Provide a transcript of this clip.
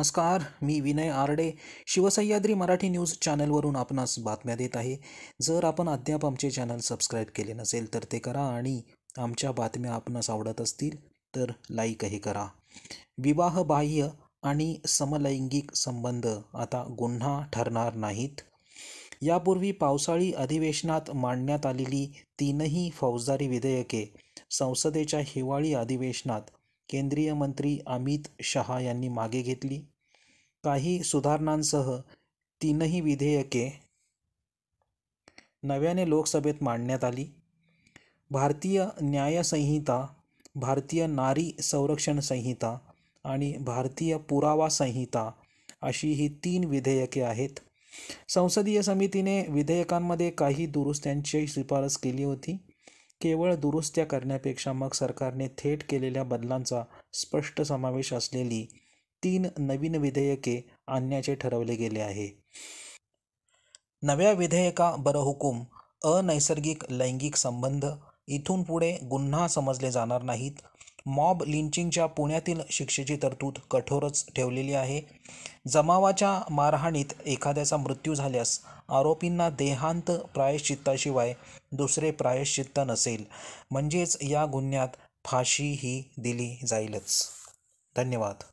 नमस्कार, मी विनय आरडे. शिवसह्याद्री मराठी न्यूज चॅनलवरून आपणास बातम्या देत आहे. जर आपण अद्याप आमचे चॅनल सबस्क्राईब केले नसेल तर ते करा आणि आमच्या बातम्या आपणास आवडत असतील तर लाईकही करा. विवाहबाह्य आणि समलैंगिक संबंध आता गुन्हा ठरणार नाहीत. यापूर्वी पावसाळी अधिवेशनात मांडण्यात आलेली तीनही फौजदारी विधेयके संसदेच्या हिवाळी अधिवेशनात केंद्रीय मंत्री अमित शहा यांनी मागे घेतली. काही सुधारणांसह तीनही विधेयके नव्याने लोकसभेत मांडण्यात आली. भारतीय न्यायसंहिता, भारतीय नारी संरक्षण संहिता आणि भारतीय पुरावा संहिता अशी ही 3 विधेयके आहेत. संसदीय समितीने विधेयकांमध्ये काही दुरुस्त्यांची शिफारस केली होती. केवळ दुरुस्त्या करण्यापेक्षा मग सरकारने थेट केलेल्या बदलांचा स्पष्ट समावेश असलेली 3 नवीन विधेयके आणण्याचे ठरवले गेले आहे. नव्या विधेयका बरहुकूम अनैसर्गिक लैंगिक संबंध इथून पुढे गुन्हा समजले जाणार नाहीत. मॉब लिंचिंगच्या पुण्यातील शिक्षेची तरतूद कठोरच ठेवलेली आहे. जमावाच्या मारहाणीत एखाद्याचा मृत्यू झाल्यास आरोपींना देहांत प्रायश्चित्ताशिवाय दुसरे प्रायश्चित्त नसेल. म्हणजेच या गुन्ह्यात फाशीही दिली जाईलच. धन्यवाद.